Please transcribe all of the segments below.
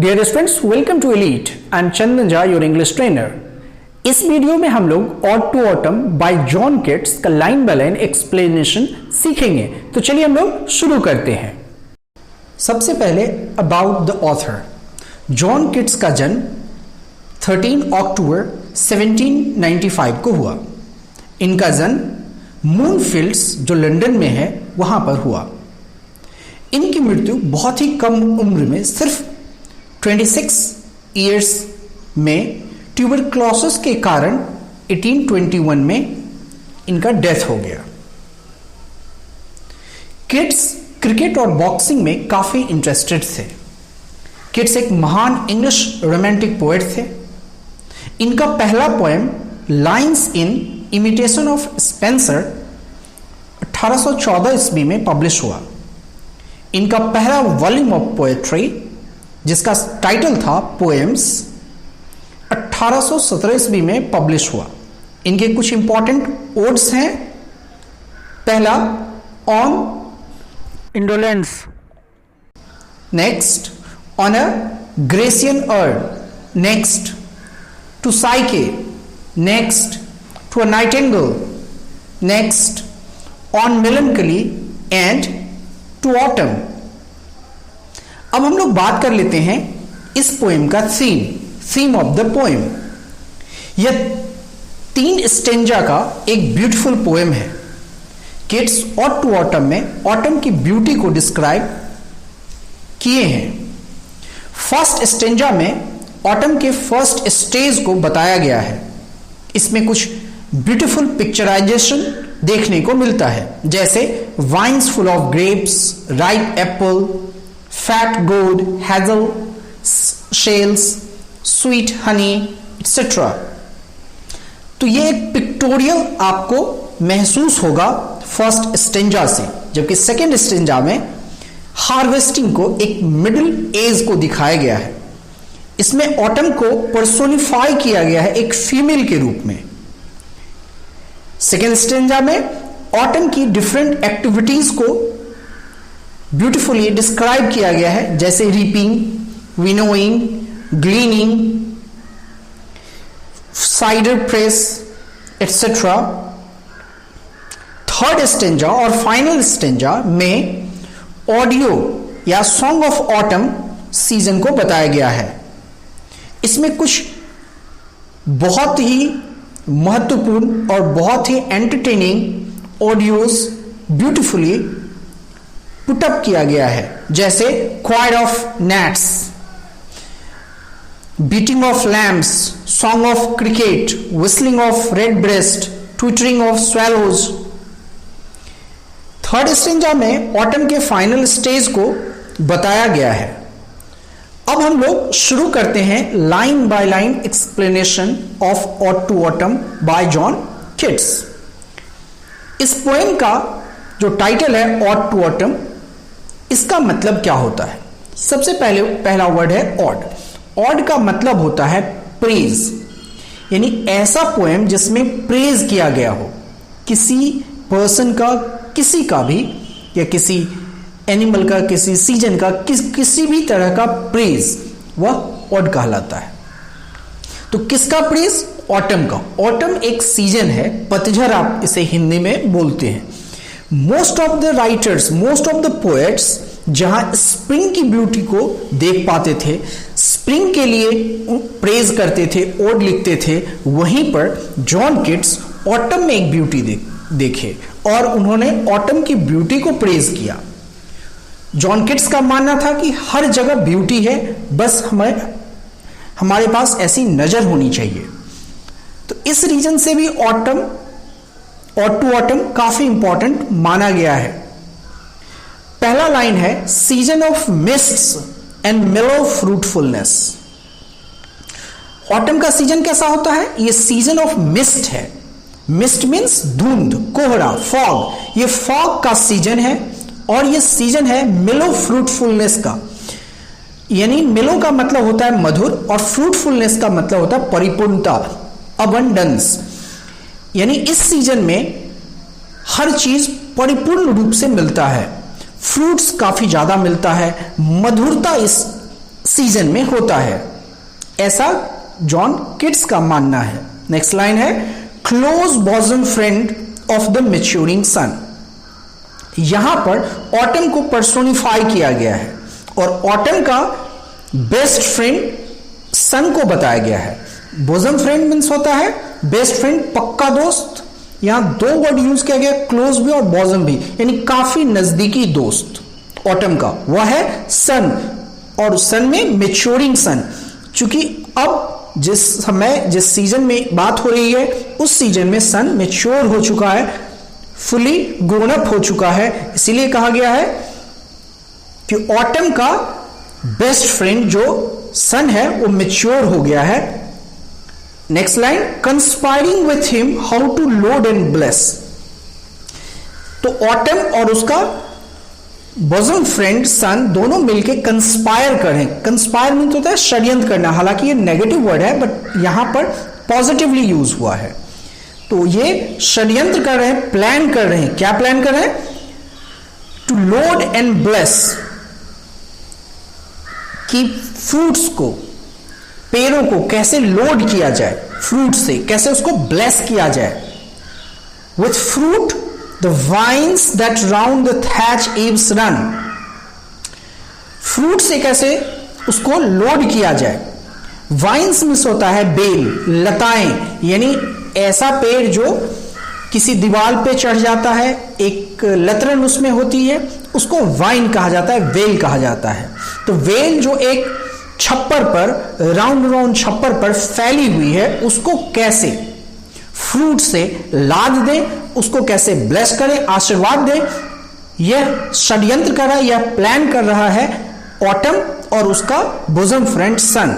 Dear students, welcome to Elite. I am Chandan Jha, your English trainer. इस video में हम लोग ode to autumn by John Keats का line by line explanation सीखेंगे। तो चलिए हम लोग शुरू करते हैं। सबसे पहले about the author. John Keats का जन्म 13 अक्टूबर 1795 को हुआ। इनका जन्म मूनफील्ड्स जो लंदन में है वहां पर हुआ। इनकी मृत्यु बहुत ही कम उम्र में, सिर्फ 26 ईयर्स में ट्यूबरक्लोसिस के कारण 1821 में इनका डेथ हो गया। किट्स क्रिकेट और बॉक्सिंग में काफी इंटरेस्टेड थे। किट्स एक महान इंग्लिश रोमांटिक पोएट थे। इनका पहला poem lines in imitation of Spencer 1814 ईस्वी में पब्लिश हुआ। इनका पहला वॉल्यूम ऑफ पोएट्री जिसका टाइटल था पोएम्स 1817 ईस्वी में पब्लिश हुआ। इनके कुछ इंपॉर्टेंट ओड्स हैं। पहला on indolence, next on a Grecian urn, next to Psyche, next to a nightingale, next on melancholy and to autumn. अब हम लोग बात कर लेते हैं इस पोएम का थीम ऑफ द पोएम। यह 3 स्टेंजा का एक ब्यूटीफुल पोएम है। किट्स ऑड टू ऑटम में ऑटम की ब्यूटी को डिस्क्राइब किए हैं। फर्स्ट स्टेंजा में ऑटम के फर्स्ट स्टेज को बताया गया है। इसमें कुछ ब्यूटीफुल पिक्चराइजेशन देखने को मिलता है, जैसे wines full of grapes, ripe apple, fat gourd, hazel shells, sweet honey etcetera. तो ये एक पिक्टोरियल आपको महसूस होगा फर्स्ट स्टेंजा से, जबकि सेकेंड स्टेंजा में हार्वेस्टिंग को एक मिडिल एज को दिखाया गया है। इसमें ऑटम को पर्सोनिफाई किया गया है एक फीमेल के रूप में। सेकेंड स्टेंजा में ऑटम की डिफरेंट एक्टिविटीज को ब्यूटीफुली डिस्क्राइब किया गया है, जैसे reaping, winnowing, gleaning, cider press etcetera. Third stanza और फाइनल स्टेंजा में ऑडियो या सॉन्ग ऑफ ऑटम सीजन को बताया गया है। इसमें कुछ बहुत ही महत्वपूर्ण और बहुत ही एंटरटेनिंग ऑडियोज ब्यूटीफुली पुटअप किया गया है, जैसे choir of gnats, bleating of lambs, song of cricket, whistling of red breast, twittering of swallows। Third stanza में ऑटम के फाइनल स्टेज को बताया गया है। अब हम लोग शुरू करते हैं line by line explanation of ode to autumn by John Keats. इस पोएम का जो टाइटल है ऑड टू ऑटम, इसका मतलब क्या होता है? सबसे पहला वर्ड है ऑड। ऑड का मतलब होता है प्रेज, यानी ऐसा पोएम जिसमें प्रेज किया गया हो, किसी पर्सन का, किसी का भी, या किसी एनिमल का, किसी सीजन का, किसी भी तरह का प्रेज, वह ऑड कहलाता है। तो किसका प्रेज? ऑटम का। ऑटम एक सीजन है, पतझड़ आप इसे हिंदी में बोलते हैं। Most of the writers, most of the poets जहां स्प्रिंग की ब्यूटी को देख पाते थे, स्प्रिंग के लिए प्रेज करते थे, ओड लिखते थे, वहीं पर जॉन किट्स ऑटम में एक ब्यूटी देखे और उन्होंने ऑटम की ब्यूटी को प्रेज किया। जॉन किट्स का मानना था कि हर जगह ब्यूटी है, बस हमारे पास ऐसी नजर होनी चाहिए। तो इस रीजन से भी ऑटम, ऑड टू ऑटम काफी इंपॉर्टेंट माना गया है। पहला लाइन है सीजन ऑफ मिस्ट्स एंड मेलो फ्रूटफुलनेस। ऑटम का सीजन कैसा होता है? ये सीजन ऑफ मिस्ट है। मिस्ट मीन्स धुंध, कोहरा, फॉग। ये फॉग का सीजन है और ये सीजन है मेलो फ्रूटफुलनेस का। यानी मेलो का मतलब होता है मधुर और फ्रूटफुलनेस का मतलब होता है परिपूर्णता, अबंडेंस। यानी इस सीजन में हर चीज परिपूर्ण रूप से मिलता है। फ्रूट्स काफी ज्यादा मिलता है, मधुरता इस सीजन में होता है, ऐसा जॉन किट्स का मानना है। नेक्स्ट लाइन है close bosom friend of the maturing sun. यहां पर ऑटम को पर्सोनिफाई किया गया है और ऑटम का बेस्ट फ्रेंड सन को बताया गया है। बॉजम फ्रेंड मीन्स होता है बेस्ट फ्रेंड, पक्का दोस्त। यहां दो वर्ड यूज किया गया, क्लोज भी और बॉजम भी, यानी काफी नजदीकी दोस्त ऑटम का, वह है सन, और सन में मैच्योरिंग सन। चूंकि अब जिस सीजन में बात हो रही है उस सीजन में सन मैच्योर हो चुका है, फुली ग्रोन अप हो चुका है, इसीलिए कहा गया है कि ऑटम का बेस्ट फ्रेंड जो सन है वो मैच्योर हो गया है। Next line conspiring with him how to load and bless. तो ऑटम और उसका बॉजम फ्रेंड सन दोनों मिलके कंस्पायर करें। कंस्पायर मीन होता है षड्यंत्र करना, हालांकि ये नेगेटिव वर्ड है बट यहां पर पॉजिटिवली यूज हुआ है। तो ये षड्यंत्र कर रहे हैं, प्लान कर रहे हैं। क्या प्लान कर रहे हैं? टू लोड एंड ब्लेस, कि फ्रूट्स को, पेड़ों को कैसे लोड किया जाए, फ्रूट से कैसे उसको ब्लेस किया जाए। With fruit the vines that round the thatch eaves run, fruit से कैसे उसको लोड किया जाए। वाइन्स मिस होता है बेल, लताएं, यानी ऐसा पेड़ जो किसी दीवार पे चढ़ जाता है, एक लतरन उसमें होती है, उसको वाइन कहा जाता है, वेल कहा जाता है। तो वेल जो एक छप्पर पर, राउंड राउंड छप्पर पर फैली हुई है, उसको कैसे फ्रूट से लाद दें, उसको कैसे ब्लेस करें, आशीर्वाद दें, यह षड्यंत्र कर रहा है, यह प्लान कर रहा है ऑटम और उसका bosom friend sun.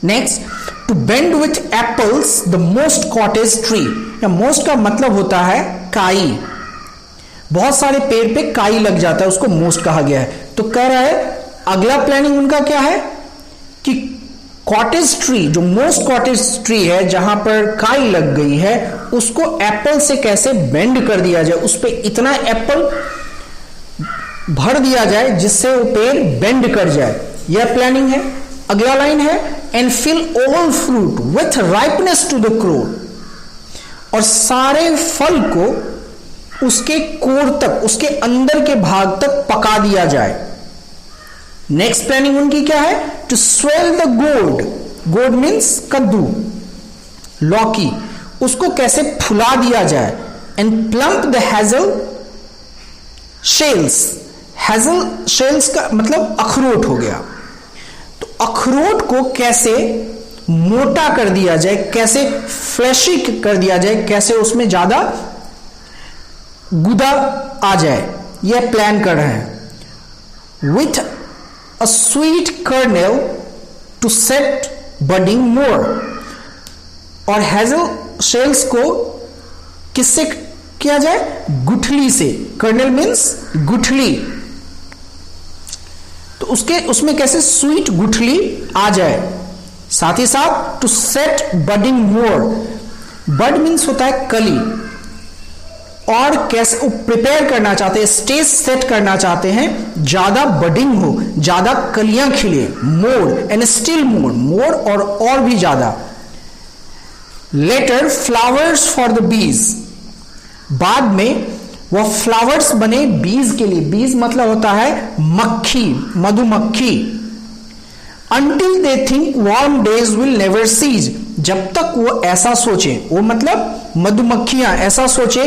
Next, to bend with apples the most cottage tree. या मोस्ट का मतलब होता है काई, बहुत सारे पेड़ पे काई लग जाता है, उसको मोस्ट कहा गया है। तो कह रहा है अगला प्लानिंग उनका क्या है कि कॉटेज ट्री, जो मोस्ट कॉटेज ट्री है जहां पर काई लग गई है, उसको एप्पल से कैसे बेंड कर दिया जाए, उस पे इतना एप्पल भर दिया जाए जिससे वो पेड़ बेंड कर जाए, यह प्लानिंग है। अगला लाइन है and fill all fruit with ripeness to the core, और सारे फल को उसके कोर तक, उसके अंदर के भाग तक पका दिया जाए। नेक्स्ट प्लानिंग उनकी क्या है? टू स्वेल द गोड, गोड मीन्स कद्दू, लौकी, उसको कैसे फुला दिया जाए। And plump the hassle shells, hassle shells का मतलब अखरोट हो गया, तो अखरोट को कैसे मोटा कर दिया जाए, कैसे फ्लैशी कर दिया जाए, कैसे उसमें ज्यादा गुदा आ जाए, यह प्लान कर रहे हैं। With a sweet kernel to set budding more, और हैजल शेल्स को किससे किया जाए? गुठली से। कर्नेल मीन्स गुठली, तो उसमें कैसे स्वीट गुठली आ जाए। साथ ही साथ to set budding more, bud means होता है कली, और कैसे वो प्रिपेयर करना चाहते हैं, स्टेज सेट करना चाहते हैं, ज्यादा बडिंग हो, ज्यादा कलियां खिले, मोर एंड स्टिल मोर, मोर और भी ज्यादा। Letter flowers for the bees, बाद में वह फ्लावर्स बने बीज के लिए। बीज मतलब होता है मक्खी, मधुमक्खी। Until they think warm days will never cease, जब तक वो ऐसा सोचे, वो मतलब मधुमक्खियां ऐसा सोचे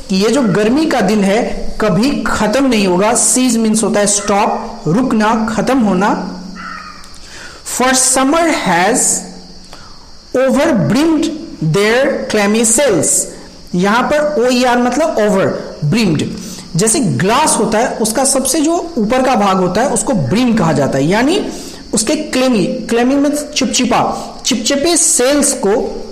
कि ये जो गर्मी का दिन है कभी खत्म नहीं होगा। सीज मीन्स होता है स्टॉप, रुकना, खत्म होना। For summer has over brimmed their clammy cells, यहां पर ओ यार मतलब ओवर, ब्रिम्ड, जैसे ग्लास होता है उसका सबसे जो ऊपर का भाग होता है उसको ब्रिम कहा जाता है, यानी उसके क्लेमी, क्लेमी में चिपचिपा, चिपचिपे सेल्स को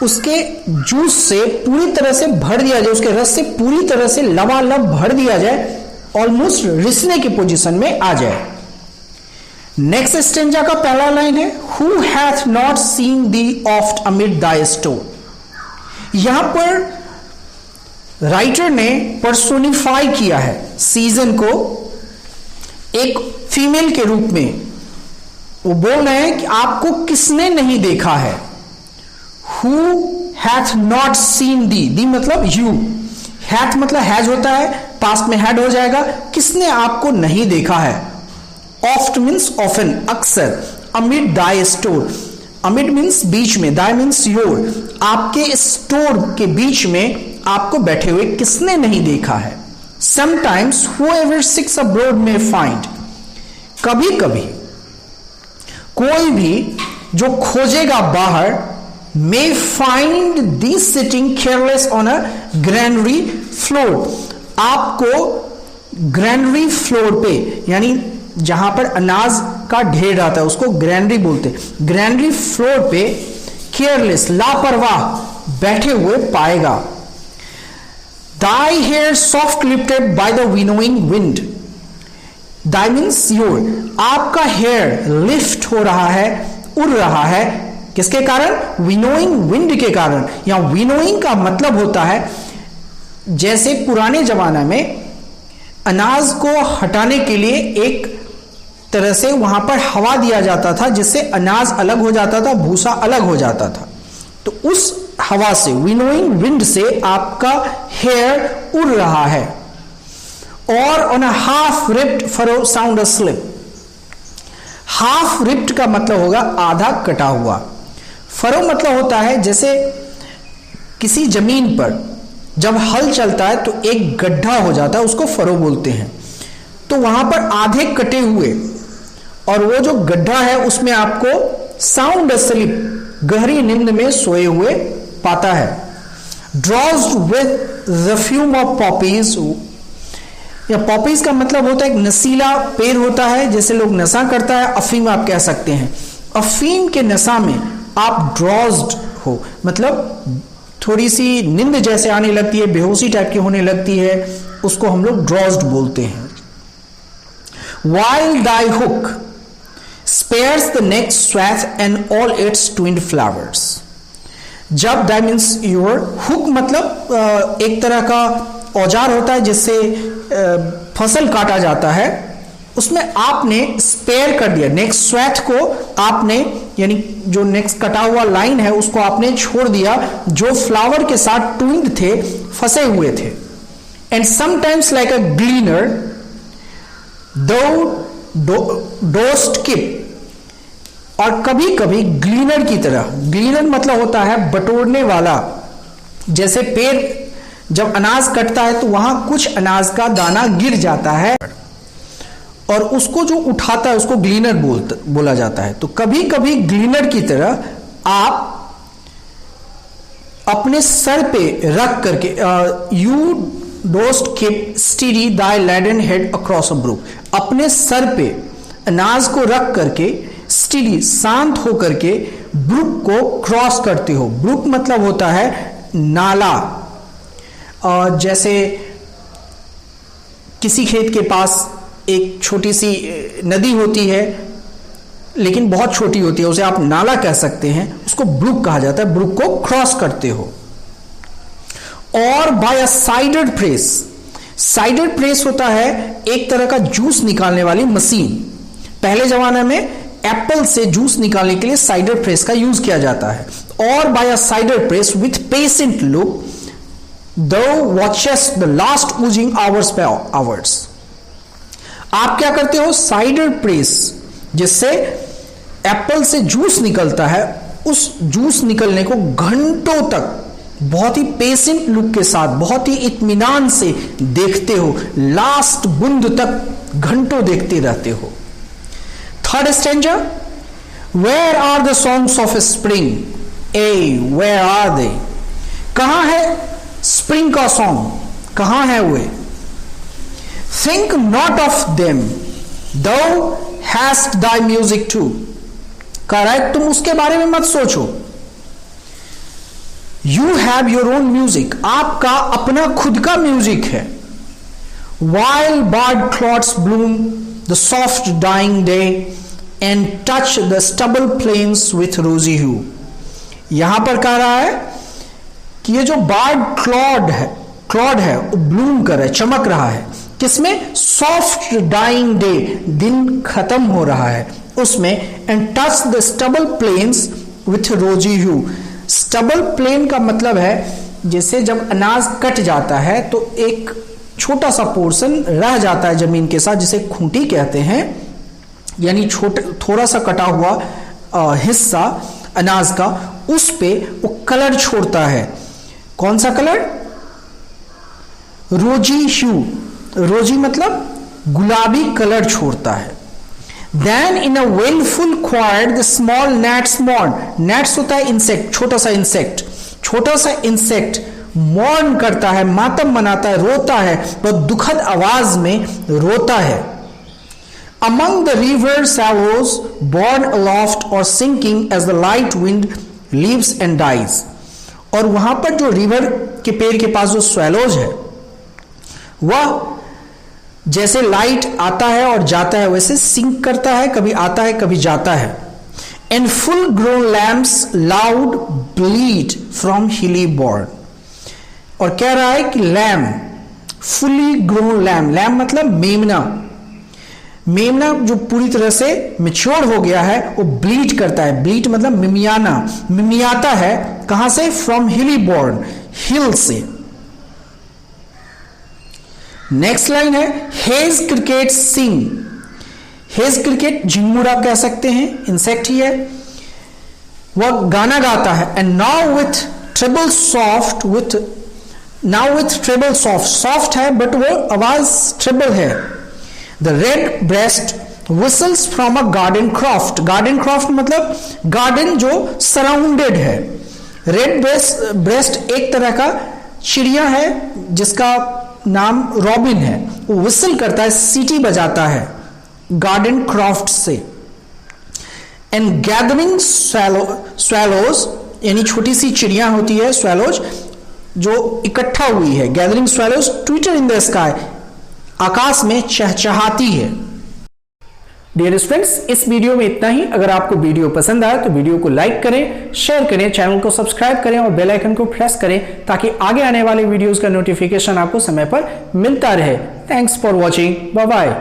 उसके जूस से पूरी तरह से भर दिया जाए, उसके रस से पूरी तरह से लबालब भर दिया जाए, ऑलमोस्ट रिसने की पोजीशन में आ जाए। नेक्स्ट स्टेंजा का पहला लाइन है who hath not seen the oft amid Dai store. यहां पर राइटर ने पर्सोनिफाई किया है सीजन को एक फीमेल के रूप में वो बोल रहे हैं कि आपको किसने नहीं देखा है। Who hath not seen thee, thee मतलब यू, हैथ मतलब हैज होता है, पास्ट में हैड हो जाएगा, किसने आपको नहीं देखा है। ऑफ्ट मीन्स ऑफन, अक्सर। अमिड दाई स्टोर, अमिड मीन्स बीच में, दाई मीन्स योर, आपके स्टोर के बीच में आपको बैठे हुए किसने नहीं देखा है। Sometimes whoever seeks abroad may find, कभी कभी कोई भी जो खोजेगा बाहर, may find thee sitting careless on a granary floor, आपको ग्रैनरी फ्लोर पे, यानी जहां पर अनाज का ढेर रहता है उसको ग्रैनरी बोलते हैं, ग्रैनरी फ्लोर पे केयरलेस, लापरवाह बैठे हुए पाएगा। Thy hair soft lifted by the winnowing wind, thy means your, आपका हेयर लिफ्ट हो रहा है, उड़ रहा है, किसके कारण, विनोइंग विंड के कारण। या विनोइंग का मतलब होता है जैसे पुराने जमाना में अनाज को हटाने के लिए एक तरह से वहां पर हवा दिया जाता था जिससे अनाज अलग हो जाता था, भूसा अलग हो जाता था, तो उस हवा से, विनोइंग विंड से आपका हेयर उड़ रहा है। और on a half reaped furrow sound asleep, half reaped का मतलब होगा आधा कटा हुआ, फरो मतलब होता है जैसे किसी जमीन पर जब हल चलता है तो एक गड्ढा हो जाता है, उसको फरो बोलते हैं। तो वहां पर आधे कटे हुए और वो जो गड्ढा है उसमें आपको साउंड अस्लिप, गहरी नींद में सोए हुए पाता है। Drowsed with the fume of poppies, या पॉपीज का मतलब होता है एक नशीला पेड़ होता है, जैसे लोग नशा करता है, अफीम आप कह सकते हैं। अफीम के नशा में आप ड्रॉज्ड हो, मतलब थोड़ी सी नींद जैसे आने लगती है, बेहोशी टाइप की होने लगती है, उसको हम लोग ड्रॉज्ड बोलते हैं। While thy hook spares the next swath and all its twinned flowers, जब thy means your, hook मतलब एक तरह का औजार होता है जिससे फसल काटा जाता है, उसमें आपने स्पेयर कर दिया, नेक्स्ट स्वैथ को आपने, यानी जो नेक्स्ट कटा हुआ लाइन है उसको आपने छोड़ दिया जो फ्लावर के साथ ट्विन्ड थे, फंसे हुए थे। And sometimes like a gleaner dost keep, और कभी कभी ग्लीनर की तरह, ग्लीनर मतलब होता है बटोरने वाला, जैसे पेड़ जब अनाज कटता है तो वहां कुछ अनाज का दाना गिर जाता है और उसको जो उठाता है उसको ग्लीनर बोला जाता है। तो कभी कभी ग्लीनर की तरह आप अपने सर पे रख करके, you dost keep steady thy laden head across a brook, अपने सर पे अनाज को रख करके स्टीडी, शांत होकर के ब्रुक को क्रॉस करते हो। ब्रुक मतलब होता है नाला, और जैसे किसी खेत के पास एक छोटी सी नदी होती है लेकिन बहुत छोटी होती है, उसे आप नाला कह सकते हैं, उसको ब्रुक कहा जाता है, ब्रुक को क्रॉस करते हो। और by a cider press, sided press होता है एक तरह का जूस निकालने वाली मशीन। पहले जमाने में एप्पल से जूस निकालने के लिए साइडेड प्रेस का यूज किया जाता है। और by a cider press with patient look thou watches the last oozing hours by hours, आप क्या करते हो, साइडेड प्रेस जिससे एप्पल से जूस निकलता है, उस जूस निकलने को घंटों तक बहुत ही पेशेंट लुक के साथ, बहुत ही इत्मीनान से देखते हो, लास्ट बूंद तक घंटों देखते रहते हो। Third stanza, where are the songs of spring, ay where are they, कहां है स्प्रिंग का सॉन्ग, कहां है वे। Think not of them, thou hast thy music too, correct, तुम उसके बारे में मत सोचो। You have your own music, आपका अपना खुद का म्यूजिक है। While bud clods bloom the soft dying day and touch the stubble plains with rosy hue, यहां पर कह रहा है कि ये जो बार्ड क्लॉड है वो ब्लूम कर रहा है, चमक रहा है, किसमें? सॉफ्ट डाइंग डे, दिन खत्म हो रहा है उसमें। And touch the stubble plains with rosy hue. Stubble plane का मतलब है जैसे जब अनाज कट जाता है तो एक छोटा सा पोर्शन रह जाता है जमीन के साथ, जिसे खूंटी कहते हैं, यानी थोड़ा सा कटा हुआ हिस्सा अनाज का, उस पे वो कलर छोड़ता है। कौन सा कलर? रोजी ह्यू। रोजी मतलब गुलाबी कलर छोड़ता है। देन इन अ वेलफुल क्वार्ड the small gnats mourn. Gnats होता है इंसेक्ट, छोटा सा इंसेक्ट। छोटा सा इंसेक्ट मॉर्न करता है, मातम मनाता है, रोता है, बहुत दुखद आवाज में रोता है। Among the river swallows born aloft or sinking as the light wind leaves and dies। और वहां पर जो रिवर के पेड़ के पास जो स्वेलोज है वह जैसे लाइट आता है और जाता है वैसे सिंक करता है, कभी आता है कभी जाता है। And full grown lambs loud bleat from hilly bourn. और कह रहा है कि lamb, fully grown lamb, lamb मतलब मेमना, मेमना जो पूरी तरह से मैच्योर हो गया है वो ब्लीड करता है। ब्लीड मतलब मिमियाना, मिमियाता है। कहां से? फ्रॉम हिली बॉर्न, हिल से। नेक्स्ट लाइन है हेज क्रिकेट सिंग। हेज क्रिकेट झिंगुरा कह सकते हैं, इंसेक्ट ही है, वह गाना गाता है। And now with treble soft, now with treble soft, soft है बट वो आवाज ट्रिबल है। The redbreast whistles from a garden croft. Garden croft मतलब गार्डन जो सराउंडेड है। रेड ब्रेस्ट एक तरह का चिड़िया है जिसका नाम रॉबिन है, वो विसल करता है, सीटी बजाता है गार्डन क्रॉफ्ट से। एंड गैदरिंग स्वैलोज, यानी छोटी सी चिड़िया होती है स्वैलोज जो इकट्ठा हुई है। Gathering swallows twitter in the sky, आकाश में चहचहाती है। डियर स्टूडेंट्स, इस वीडियो में इतना ही। अगर आपको वीडियो पसंद आया तो वीडियो को लाइक करें, शेयर करें, चैनल को सब्सक्राइब करें और बेल आइकन को प्रेस करें ताकि आगे आने वाले वीडियोस का नोटिफिकेशन आपको समय पर मिलता रहे। Thanks for watching, bye bye.